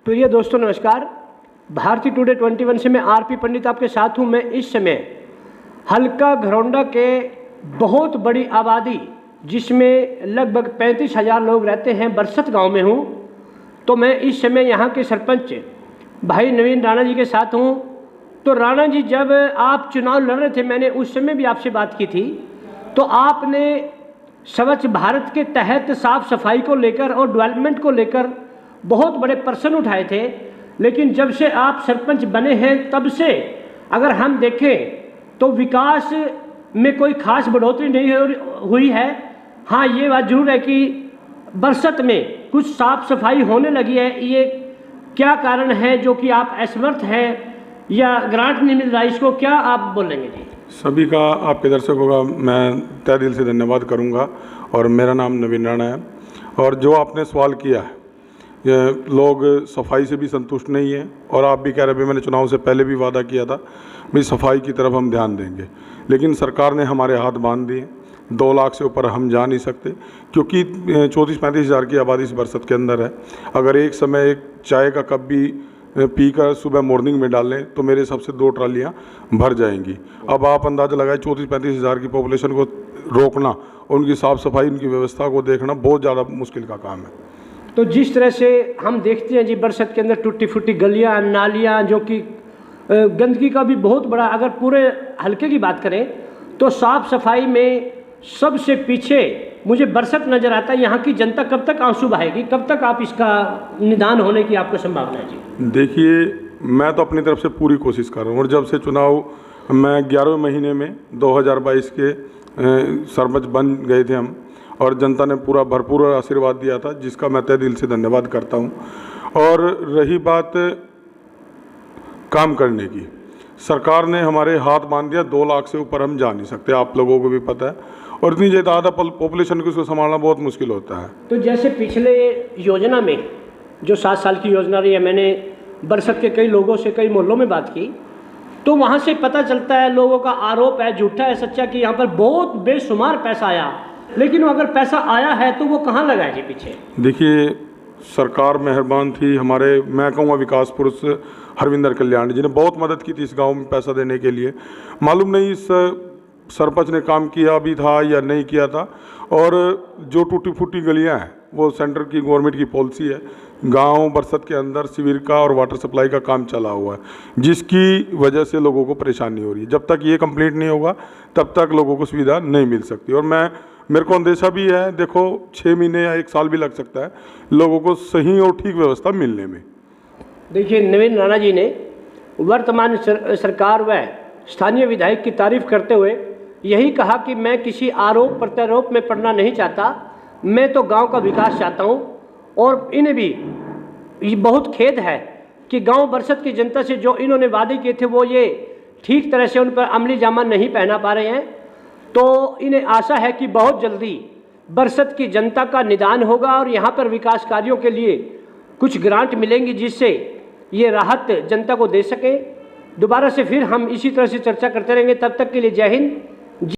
प्रिय दोस्तों नमस्कार। भारती टुडे 21 से मैं आरपी पंडित आपके साथ हूं। मैं इस समय हल्का घरौंडा के बहुत बड़ी आबादी जिसमें लगभग 35,000 लोग रहते हैं बरसत गांव में हूं। तो मैं इस समय यहां के सरपंच भाई नवीन राणा जी के साथ हूं। तो राणा जी, जब आप चुनाव लड़ रहे थे मैंने उस समय भी आपसे बात की थी, तो आपने स्वच्छ भारत के तहत साफ सफाई को लेकर और डेवलपमेंट को लेकर बहुत बड़े प्रश्न उठाए थे। लेकिन जब से आप सरपंच बने हैं तब से अगर हम देखें तो विकास में कोई खास बढ़ोतरी नहीं हुई है। हाँ, ये बात जरूर है कि बरसत में कुछ साफ सफाई होने लगी है। ये क्या कारण है जो कि आप असमर्थ हैं या ग्रांट नहीं मिल रहा, इसको क्या आप बोलेंगे जी? सभी का, आपके दर्शकों का मैं तहे दिल से धन्यवाद करूंगा। और मेरा नाम नवीन राणा है। और जो आपने सवाल किया है, ये लोग सफाई से भी संतुष्ट नहीं है। और आप भी कह रहे हैं, मैंने चुनाव से पहले भी वादा किया था भाई सफाई की तरफ हम ध्यान देंगे, लेकिन सरकार ने हमारे हाथ बांध दिए। 2 लाख से ऊपर हम जा नहीं सकते क्योंकि 34-35 हज़ार की आबादी इस बरसत के अंदर है। अगर एक समय एक चाय का कप भी पीकर सुबह मॉर्निंग में डाल लें तो मेरे हिसाब से 2 ट्रालियाँ भर जाएंगी। अब आप अंदाज़ा लगाए 34-35 हज़ार की पॉपुलेशन को रोकना, उनकी साफ़ सफाई, उनकी व्यवस्था को देखना बहुत ज़्यादा मुश्किल का काम है। तो जिस तरह से हम देखते हैं जी, बरसत के अंदर टूटी फूटी गलियां, नालियां, जो कि गंदगी का भी बहुत बड़ा, अगर पूरे हल्के की बात करें तो साफ सफाई में सबसे पीछे मुझे बरसत नज़र आता है। यहाँ की जनता कब तक आंसू बहाएगी, कब तक आप इसका निदान होने की आपको संभावना है जी? देखिए, मैं तो अपनी तरफ से पूरी कोशिश कर रहा हूँ। और जब से चुनाव मैं 11वें महीने में 2022 के सरपंच बन गए थे हम, और जनता ने पूरा भरपूर आशीर्वाद दिया था, जिसका मैं तहे दिल से धन्यवाद करता हूं। और रही बात काम करने की, सरकार ने हमारे हाथ बांध दिया। 2 लाख से ऊपर हम जा नहीं सकते, आप लोगों को भी पता है। और इतनी ज़्यादा पॉपुलेशन को उसको संभालना बहुत मुश्किल होता है। तो जैसे पिछले योजना में जो 7 साल की योजना रही है, मैंने बरसत के कई लोगों से कई मोहल्लों में बात की, तो वहाँ से पता चलता है, लोगों का आरोप है, झूठा है सच्चा, कि यहाँ पर बहुत बेशुमार पैसा आया। लेकिन अगर पैसा आया है तो वो कहाँ लगा है जी पीछे? देखिए, सरकार मेहरबान थी हमारे, मैं कहूँगा विकास पुरुष हरविंदर कल्याण जी ने बहुत मदद की थी इस गांव में पैसा देने के लिए। मालूम नहीं इस सरपंच ने काम किया भी था या नहीं किया था। और जो टूटी फूटी गलियां हैं वो सेंटर की गवर्नमेंट की पॉलिसी है। गांव बरसत के अंदर सीवर का और वाटर सप्लाई का काम चला हुआ है, जिसकी वजह से लोगों को परेशानी हो रही है। जब तक ये कंप्लीट नहीं होगा तब तक लोगों को सुविधा नहीं मिल सकती। और मेरे को अंदेशा भी है, देखो 6 महीने या 1 साल भी लग सकता है लोगों को सही और ठीक व्यवस्था मिलने में। देखिए, नवीन राणा जी ने वर्तमान सरकार व स्थानीय विधायक की तारीफ करते हुए यही कहा कि मैं किसी आरोप प्रत्यारोप में पड़ना नहीं चाहता, मैं तो गांव का विकास चाहता हूं। और इन्हें भी ये बहुत खेद है कि गांव बरसत की जनता से जो इन्होंने वादे किए थे वो ये ठीक तरह से उन पर अमली जामा नहीं पहना पा रहे हैं। तो इन्हें आशा है कि बहुत जल्दी बरसत की जनता का निदान होगा और यहाँ पर विकास कार्यों के लिए कुछ ग्रांट मिलेंगी, जिससे ये राहत जनता को दे सकें। दोबारा से फिर हम इसी तरह से चर्चा करते रहेंगे। तब तक के लिए जय हिंद।